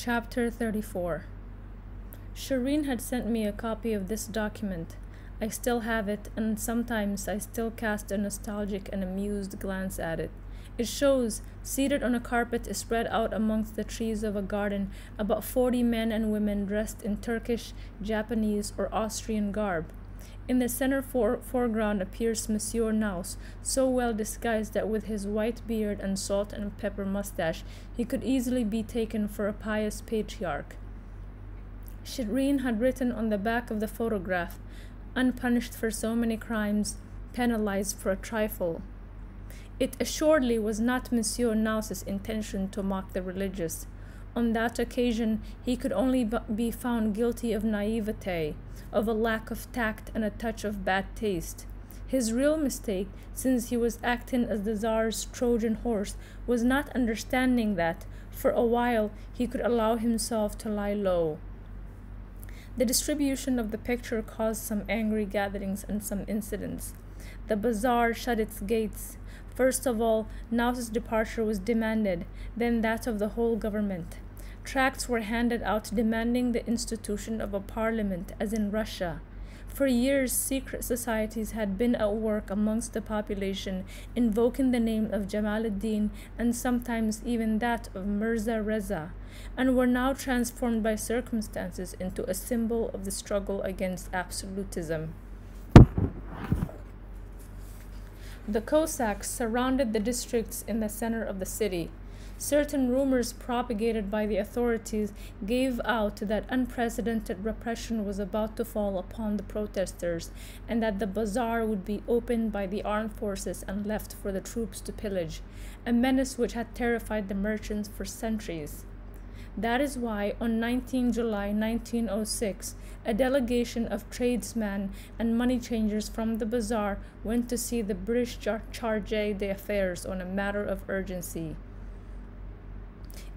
Chapter 34. Shireen had sent me a copy of this document. I still have it, and sometimes I still cast a nostalgic and amused glance at it. It shows, seated on a carpet spread out amongst the trees of a garden, about 40 men and women dressed in Turkish, Japanese, or Austrian garb. In the center foreground appears Monsieur Naus, so well disguised that with his white beard and salt and pepper mustache, he could easily be taken for a pious patriarch. Shireen had written on the back of the photograph, "Unpunished for so many crimes, penalized for a trifle." It assuredly was not Monsieur Naus's intention to mock the religious. On that occasion, he could only be found guilty of naivete, of a lack of tact and a touch of bad taste. His real mistake, since he was acting as the Tsar's Trojan horse, was not understanding that, for a while, he could allow himself to lie low. The distribution of the picture caused some angry gatherings and some incidents. The bazaar shut its gates. First of all, Naus's departure was demanded, then that of the whole government. Tracts were handed out demanding the institution of a parliament, as in Russia. For years, secret societies had been at work amongst the population, invoking the name of Jamaluddin and sometimes even that of Mirza Reza, and were now transformed by circumstances into a symbol of the struggle against absolutism. The Cossacks surrounded the districts in the center of the city. Certain rumors propagated by the authorities gave out that unprecedented repression was about to fall upon the protesters, and that the bazaar would be opened by the armed forces and left for the troops to pillage, a menace which had terrified the merchants for centuries. That is why, on 19 July 1906, a delegation of tradesmen and money changers from the bazaar went to see the British charge d'affaires on a matter of urgency.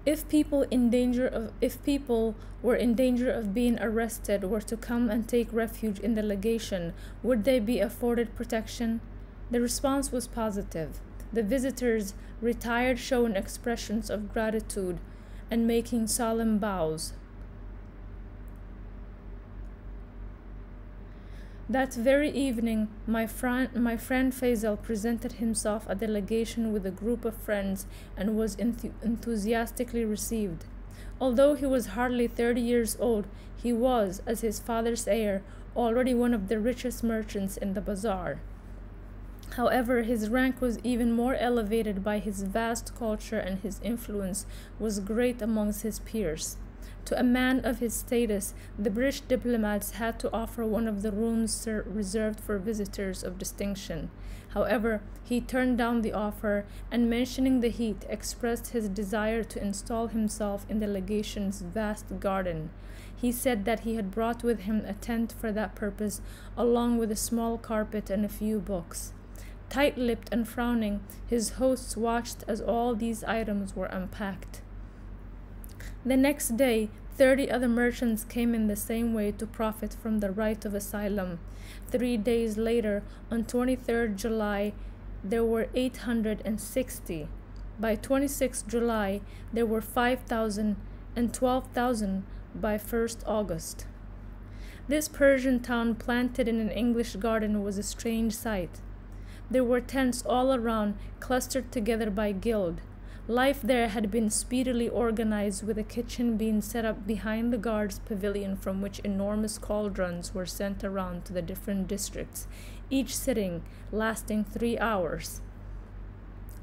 If people were in danger of being arrested were to come and take refuge in the legation, would they be afforded protection? The response was positive. The visitors retired, showing expressions of gratitude and making solemn bows. That very evening, my friend Faisal presented himself at the legation with a group of friends and was enthusiastically received. Although he was hardly 30 years old, he was, as his father's heir, already one of the richest merchants in the bazaar. However, his rank was even more elevated by his vast culture, and his influence was great amongst his peers. To a man of his status, the British diplomats had to offer one of the rooms reserved for visitors of distinction. However, he turned down the offer, and mentioning the heat, expressed his desire to install himself in the legation's vast garden. He said that he had brought with him a tent for that purpose, along with a small carpet and a few books. Tight-lipped and frowning, his hosts watched as all these items were unpacked. The next day, 30 other merchants came in the same way to profit from the right of asylum. 3 days later, on 23rd July, there were 860. By 26th July, there were 5,000 and 12,000 by 1st August. This Persian town planted in an English garden was a strange sight. There were tents all around, clustered together by guild. Life there had been speedily organized, with a kitchen being set up behind the guards' pavilion, from which enormous cauldrons were sent around to the different districts, each sitting lasting 3 hours.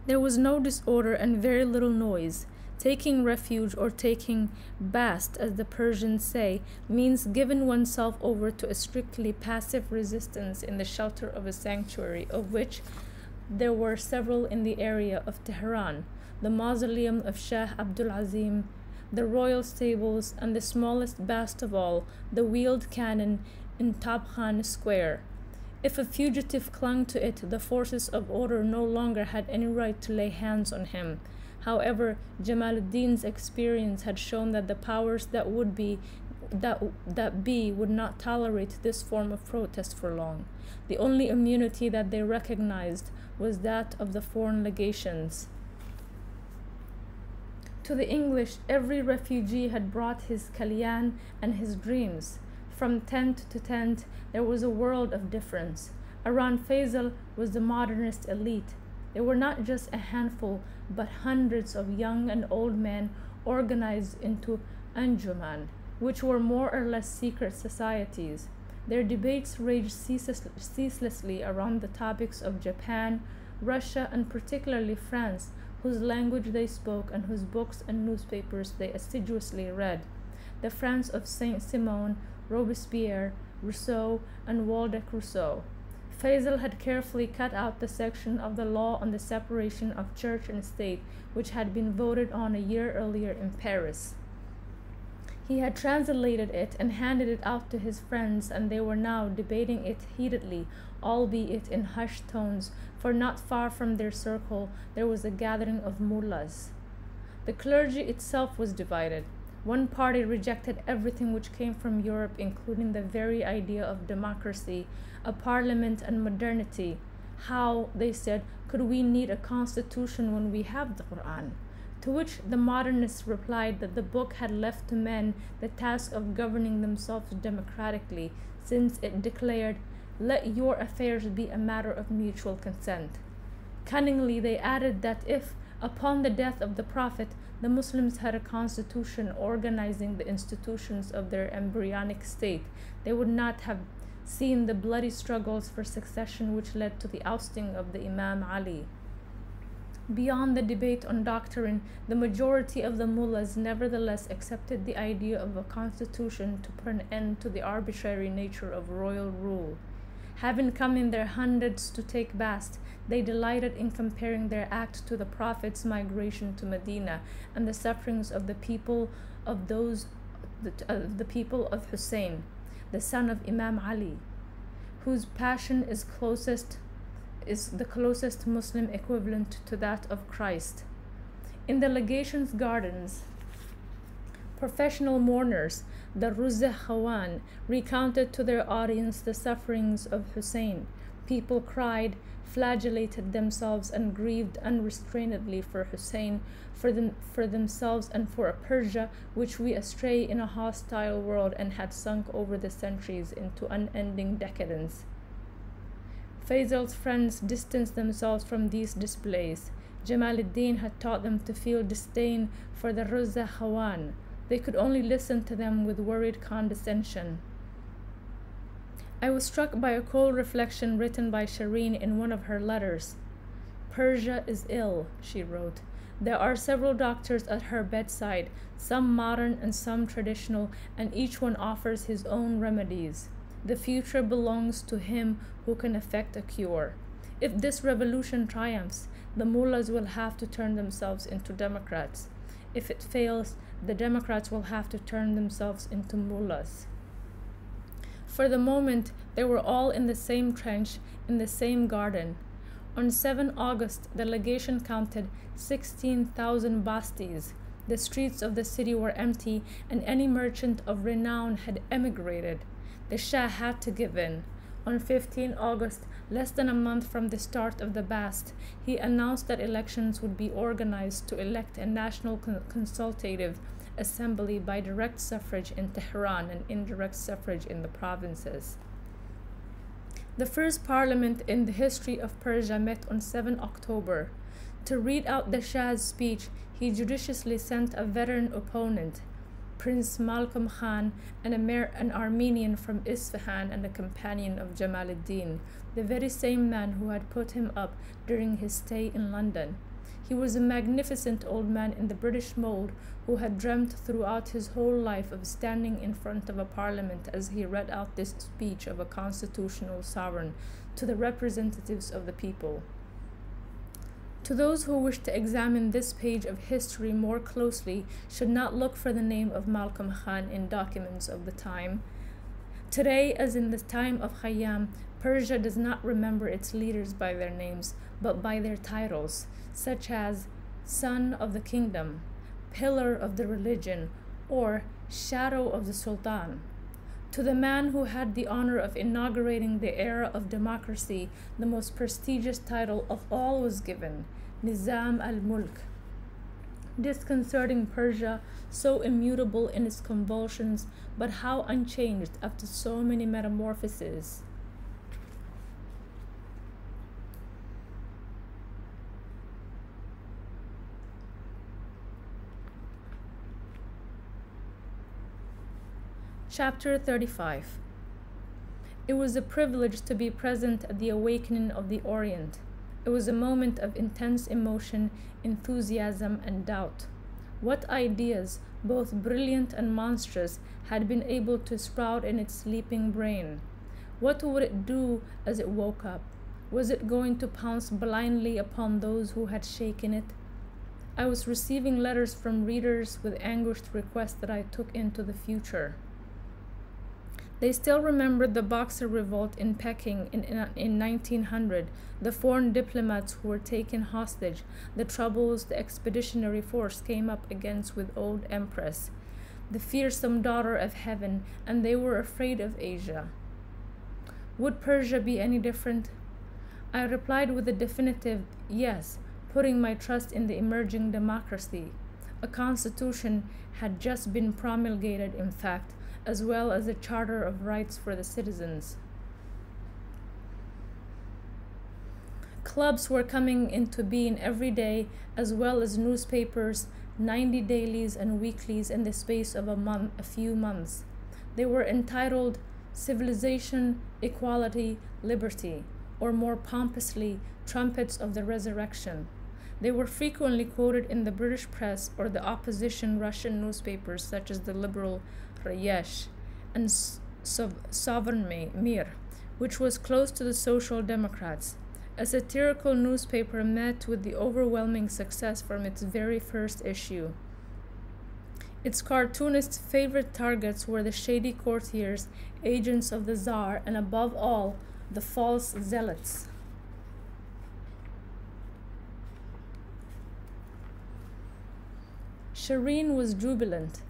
There was no disorder and very little noise. Taking refuge, or taking bast, as the Persians say, means giving oneself over to a strictly passive resistance in the shelter of a sanctuary, of which there were several in the area of Tehran: the mausoleum of Shah Abdul Azim, the royal stables, and the smallest bast of all, the wheeled cannon in Tabkhan Square. If a fugitive clung to it, the forces of order no longer had any right to lay hands on him. However, Jamaluddin's experience had shown that the powers that be would not tolerate this form of protest for long. The only immunity that they recognized was that of the foreign legations. To the English, every refugee had brought his kalyan and his dreams. From tent to tent, there was a world of difference. Around Faisal was the modernist elite. They were not just a handful, but hundreds of young and old men organized into anjuman, which were more or less secret societies. Their debates raged ceaselessly around the topics of Japan, Russia, and particularly France, whose language they spoke and whose books and newspapers they assiduously read. The France of Saint-Simon, Robespierre, Rousseau, and Waldeck Rousseau. Faisal had carefully cut out the section of the law on the separation of church and state, which had been voted on a year earlier in Paris. He had translated it and handed it out to his friends, and they were now debating it heatedly, albeit in hushed tones, for not far from their circle there was a gathering of mullahs. The clergy itself was divided. One party rejected everything which came from Europe, including the very idea of democracy, a parliament, and modernity. How, they said, could we need a constitution when we have the Quran? To which the modernists replied that the book had left to men the task of governing themselves democratically, since it declared, "Let your affairs be a matter of mutual consent." Cunningly they added that if, upon the death of the Prophet, the Muslims had a constitution organizing the institutions of their embryonic state, they would not have seen the bloody struggles for succession which led to the ousting of the Imam Ali. Beyond the debate on doctrine, the majority of the mullahs nevertheless accepted the idea of a constitution to put an end to the arbitrary nature of royal rule. Having come in their hundreds to take Bast, they delighted in comparing their act to the Prophet's migration to Medina and the sufferings of the people of the people of Hussein, the son of Imam Ali, whose passion is the closest Muslim equivalent to that of Christ. In the legation's gardens, professional mourners, the Ruzza Khawan, recounted to their audience the sufferings of Hussein. People cried, flagellated themselves, and grieved unrestrainedly for Hussein, for themselves, and for a Persia which we astray in a hostile world and had sunk over the centuries into unending decadence. Faisal's friends distanced themselves from these displays. Jamal-ed-Din had taught them to feel disdain for the Ruzza Khawan. They could only listen to them with worried condescension. I was struck by a cold reflection written by Shireen in one of her letters. "Persia is ill," she wrote. "There are several doctors at her bedside, some modern and some traditional, and each one offers his own remedies. The future belongs to him who can effect a cure. If this revolution triumphs, the mullahs will have to turn themselves into democrats. If it fails, the democrats will have to turn themselves into mullahs." For the moment, they were all in the same trench, in the same garden. On 7 August, the legation counted 16,000 bastis. The streets of the city were empty, and any merchant of renown had emigrated. The Shah had to give in. On 15 August, less than a month from the start of the Bast, he announced that elections would be organized to elect a national consultative assembly by direct suffrage in Tehran and indirect suffrage in the provinces. The first parliament in the history of Persia met on 7 October. To read out the Shah's speech, he judiciously sent a veteran opponent, Prince Malcolm Khan, an Armenian from Isfahan and a companion of Jamal-ed-Din, the very same man who had put him up during his stay in London. He was a magnificent old man in the British mold who had dreamt throughout his whole life of standing in front of a parliament as he read out this speech of a constitutional sovereign to the representatives of the people. To those who wish to examine this page of history more closely should not look for the name of Malcolm Khan in documents of the time. Today, as in the time of Khayyam, Persia does not remember its leaders by their names, but by their titles, such as Son of the Kingdom, Pillar of the Religion, or Shadow of the Sultan. To the man who had the honor of inaugurating the era of democracy, the most prestigious title of all was given, Nizam al-Mulk. Disconcerting Persia, so immutable in its convulsions, but how unchanged after so many metamorphoses. Chapter 35. It was a privilege to be present at the awakening of the Orient. It was a moment of intense emotion, enthusiasm, and doubt. What ideas, both brilliant and monstrous, had been able to sprout in its sleeping brain? What would it do as it woke up? Was it going to pounce blindly upon those who had shaken it? I was receiving letters from readers with anguished requests that I took into the future. They still remembered the Boxer revolt in Peking in 1900, the foreign diplomats who were taken hostage, the troubles the expeditionary force came up against with old Empress, the fearsome daughter of heaven, and they were afraid of Asia. Would Persia be any different? I replied with a definitive yes, putting my trust in the emerging democracy. A constitution had just been promulgated, in fact, as well as a charter of rights for the citizens. Clubs were coming into being every day, as well as newspapers, 90 dailies and weeklies in the space of a few months. They were entitled Civilization, Equality, Liberty, or more pompously, Trumpets of the Resurrection. They were frequently quoted in the British press or the opposition Russian newspapers such as the liberal Rayesh and Sovereign Mir, which was close to the Social Democrats. A satirical newspaper met with the overwhelming success from its very first issue. Its cartoonists' favorite targets were the shady courtiers, agents of the Tsar, and above all, the false zealots. Shireen was jubilant.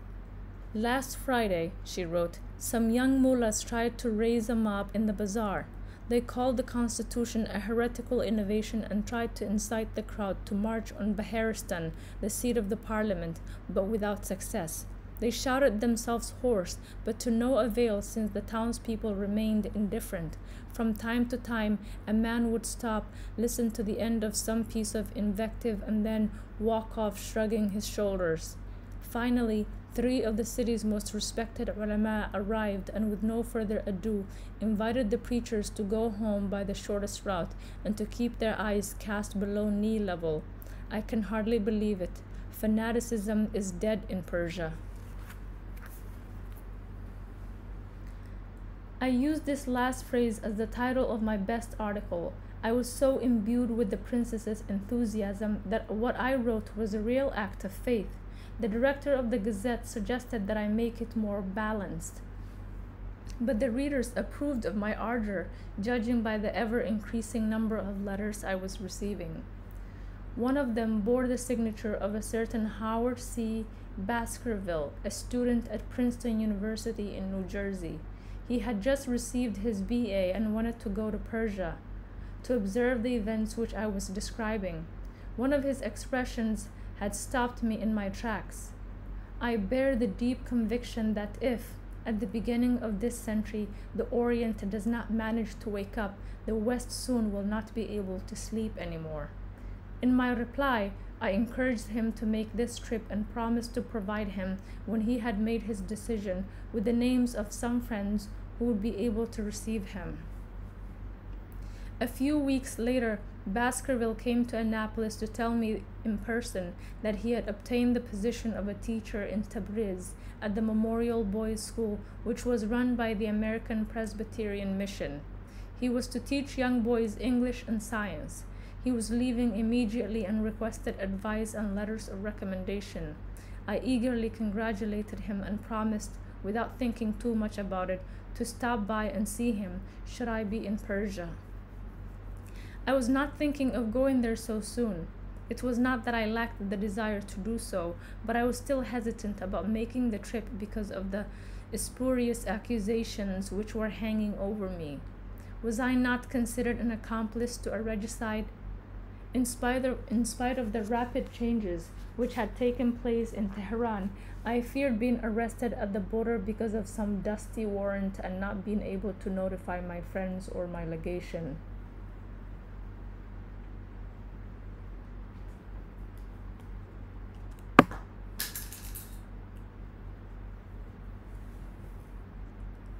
Last Friday, she wrote, some young mullahs tried to raise a mob in the bazaar. They called the constitution a heretical innovation and tried to incite the crowd to march on Baharistan, the seat of the parliament, but without success. They shouted themselves hoarse, but to no avail since the townspeople remained indifferent. From time to time, a man would stop, listen to the end of some piece of invective, and then walk off shrugging his shoulders. Finally, 3 of the city's most respected ulama arrived and with no further ado invited the preachers to go home by the shortest route and to keep their eyes cast below knee level. I can hardly believe it. Fanaticism is dead in Persia. I used this last phrase as the title of my best article. I was so imbued with the princess's enthusiasm that what I wrote was a real act of faith. The director of the Gazette suggested that I make it more balanced. But the readers approved of my ardor, judging by the ever-increasing number of letters I was receiving. One of them bore the signature of a certain Howard C. Baskerville, a student at Princeton University in New Jersey. He had just received his BA and wanted to go to Persia to observe the events which I was describing. One of his expressions had stopped me in my tracks. I bear the deep conviction that if, at the beginning of this century, the Orient does not manage to wake up, the West soon will not be able to sleep anymore. In my reply, I encouraged him to make this trip and promised to provide him, when he had made his decision, with the names of some friends who would be able to receive him. A few weeks later, Baskerville came to Annapolis to tell me in person that he had obtained the position of a teacher in Tabriz at the Memorial Boys' School, which was run by the American Presbyterian Mission. He was to teach young boys English and science. He was leaving immediately and requested advice and letters of recommendation. I eagerly congratulated him and promised, without thinking too much about it, to stop by and see him should I be in Persia. I was not thinking of going there so soon. It was not that I lacked the desire to do so, but I was still hesitant about making the trip because of the spurious accusations which were hanging over me. Was I not considered an accomplice to a regicide? In spite of the rapid changes which had taken place in Tehran, I feared being arrested at the border because of some dusty warrant and not being able to notify my friends or my legation.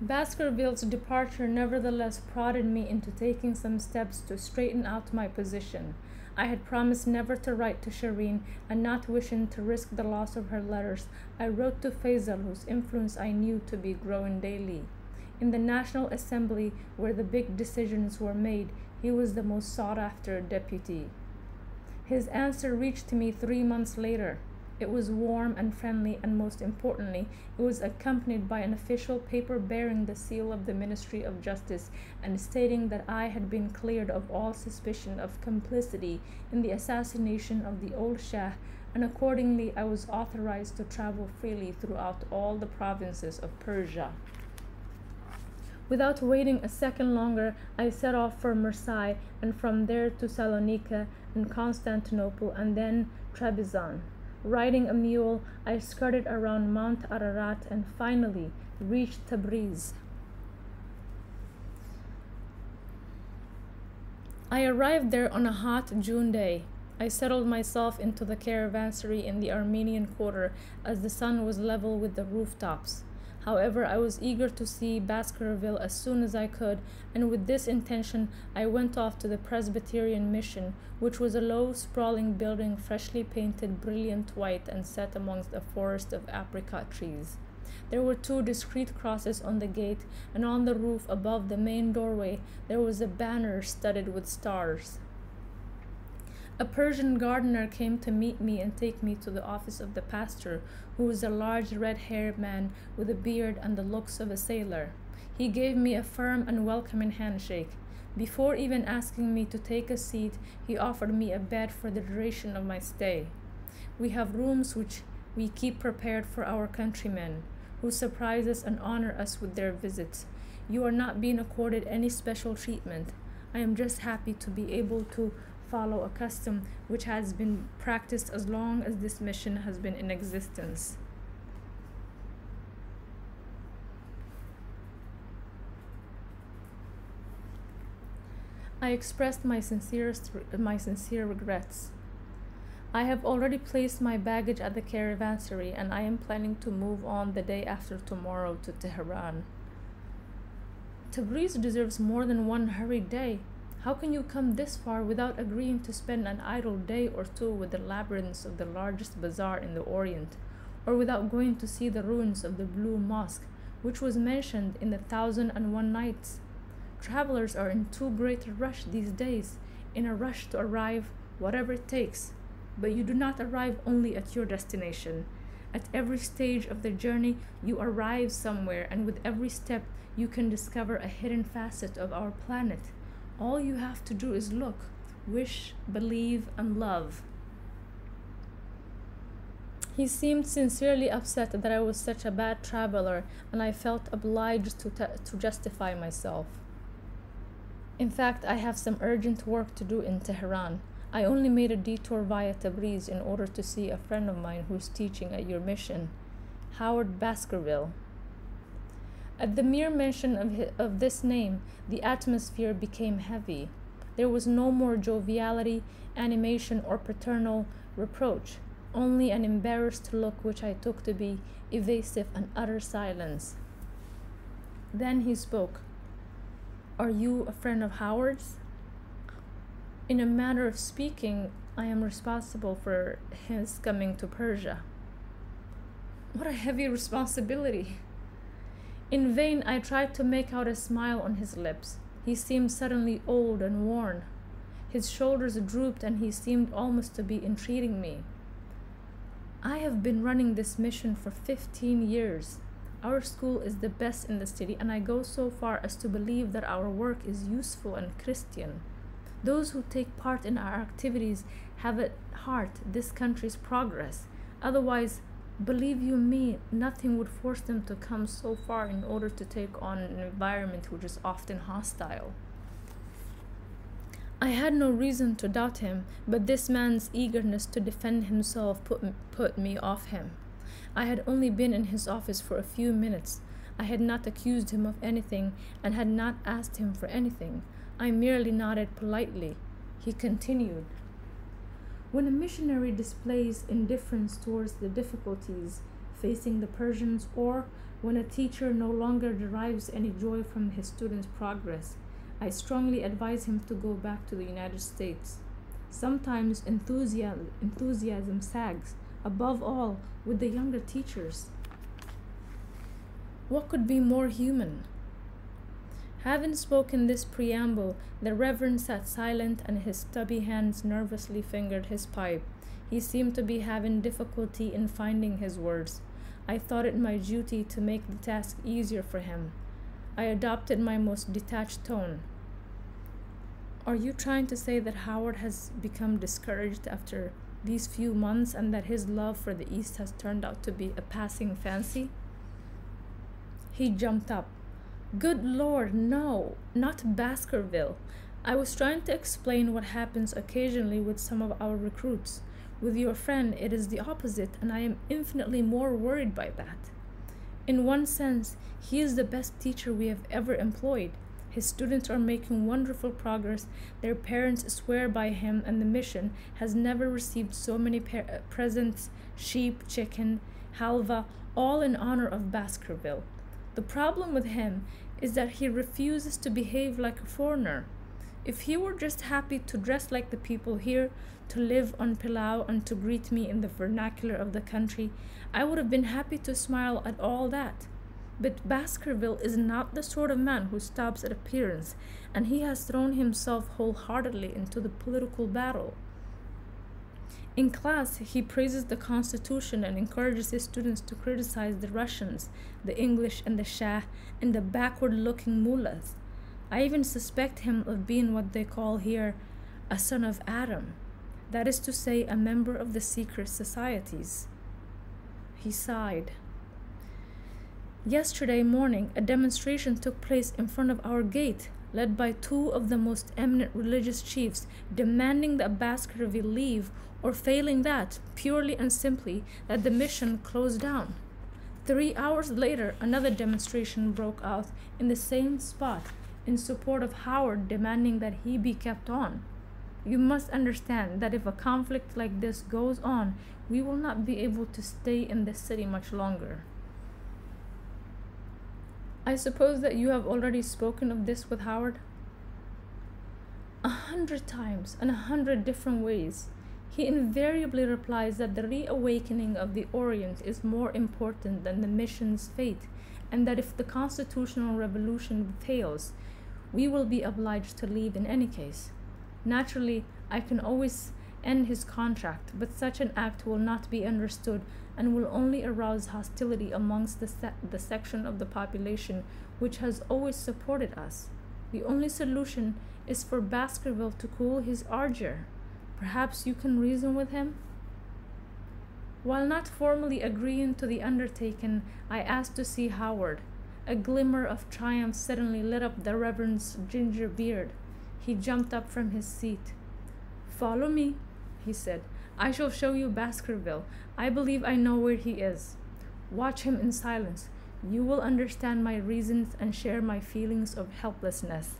Baskerville's departure nevertheless prodded me into taking some steps to straighten out my position. I had promised never to write to Shireen, and not wishing to risk the loss of her letters, I wrote to Faisal, whose influence I knew to be growing daily. In the National Assembly, where the big decisions were made, he was the most sought-after deputy. His answer reached me 3 months later. It was warm and friendly, and most importantly, it was accompanied by an official paper bearing the seal of the Ministry of Justice and stating that I had been cleared of all suspicion of complicity in the assassination of the old Shah, and accordingly I was authorized to travel freely throughout all the provinces of Persia. Without waiting a second longer, I set off for Marseille, and from there to Salonika and Constantinople, and then Trebizond. Riding a mule, I skirted around Mount Ararat and finally reached Tabriz. I arrived there on a hot June day. I settled myself into the caravanserai in the Armenian quarter as the sun was level with the rooftops. However, I was eager to see Baskerville as soon as I could, and with this intention I went off to the Presbyterian Mission, which was a low, sprawling building freshly painted brilliant white and set amongst a forest of apricot trees. There were 2 discreet crosses on the gate, and on the roof above the main doorway there was a banner studded with stars. A Persian gardener came to meet me and take me to the office of the pastor, who was a large red-haired man with a beard and the looks of a sailor. He gave me a firm and welcoming handshake. Before even asking me to take a seat, he offered me a bed for the duration of my stay. We have rooms which we keep prepared for our countrymen, who surprise us and honor us with their visits. You are not being accorded any special treatment. I am just happy to be able to follow a custom which has been practiced as long as this mission has been in existence. I expressed my sincere regrets. I have already placed my baggage at the caravanserai, and I am planning to move on the day after tomorrow to Tehran. Tabriz deserves more than one hurried day. How can you come this far without agreeing to spend an idle day or 2 with the labyrinths of the largest bazaar in the Orient, or without going to see the ruins of the Blue Mosque, which was mentioned in the 1001 Nights? Travelers are in too great a rush these days, in a rush to arrive, whatever it takes. But you do not arrive only at your destination. At every stage of the journey, you arrive somewhere, and with every step, you can discover a hidden facet of our planet. All you have to do is look, wish, believe, and love. He seemed sincerely upset that I was such a bad traveler, and I felt obliged to justify myself. In fact, I have some urgent work to do in Tehran. I only made a detour via Tabriz in order to see a friend of mine who's teaching at your mission, Howard Baskerville. At the mere mention of this name, the atmosphere became heavy. There was no more joviality, animation, or paternal reproach, only an embarrassed look which I took to be evasive and utter silence. Then he spoke. "Are you a friend of Howard's?" "In a manner of speaking, I am responsible for his coming to Persia." What a heavy responsibility! In vain I tried to make out a smile on his lips. He seemed suddenly old and worn. His shoulders drooped, and he seemed almost to be entreating me. "I have been running this mission for 15 years. Our school is the best in the city, and I go so far as to believe that our work is useful and Christian. Those who take part in our activities have at heart this country's progress. Otherwise, believe you me, nothing would force them to come so far in order to take on an environment which is often hostile. I had no reason to doubt him, but this man's eagerness to defend himself put me off him. I had only been in his office for a few minutes. I had not accused him of anything and had not asked him for anything. I merely nodded politely. He continued, "When a missionary displays indifference towards the difficulties facing the Persians, or when a teacher no longer derives any joy from his students' progress, I strongly advise him to go back to the United States. Sometimes enthusiasm sags, above all with the younger teachers." What could be more human? Having spoken this preamble, the Reverend sat silent and his stubby hands nervously fingered his pipe. He seemed to be having difficulty in finding his words. I thought it my duty to make the task easier for him. I adopted my most detached tone. "Are you trying to say that Howard has become discouraged after these few months and that his love for the East has turned out to be a passing fancy?" He jumped up. "Good Lord, no, not Baskerville. I was trying to explain what happens occasionally with some of our recruits. With your friend, it is the opposite, and I am infinitely more worried by that. In one sense, he is the best teacher we have ever employed. His students are making wonderful progress. Their parents swear by him, and the mission has never received so many presents, sheep, chicken, halva, all in honor of Baskerville. The problem with him is that he refuses to behave like a foreigner. If he were just happy to dress like the people here, to live on pilau, and to greet me in the vernacular of the country, I would have been happy to smile at all that. But Baskerville is not the sort of man who stops at appearance, and he has thrown himself wholeheartedly into the political battle. In class, he praises the Constitution and encourages his students to criticize the Russians, the English, and the Shah, and the backward-looking mullahs. I even suspect him of being what they call here a son of Adam, that is to say, a member of the secret societies." He sighed. "Yesterday morning, a demonstration took place in front of our gate, led by two of the most eminent religious chiefs, demanding that Baskerville leave, or failing that, purely and simply, that the mission close down. 3 hours later, another demonstration broke out in the same spot in support of Howard, demanding that he be kept on. You must understand that if a conflict like this goes on, we will not be able to stay in this city much longer." "I suppose that you have already spoken of this with Howard?" 100 times, and 100 different ways. He invariably replies that the reawakening of the Orient is more important than the mission's fate, and that if the constitutional revolution fails, we will be obliged to leave in any case. Naturally, I can always end his contract, but such an act will not be understood and will only arouse hostility amongst the section of the population which has always supported us. The only solution is for Baskerville to cool his ardor. Perhaps you can reason with him?" While not formally agreeing to the undertaking, I asked to see Howard. A glimmer of triumph suddenly lit up the Reverend's ginger beard. He jumped up from his seat. "Follow me," he said. "I shall show you Baskerville. I believe I know where he is. Watch him in silence. You will understand my reasons and share my feelings of helplessness."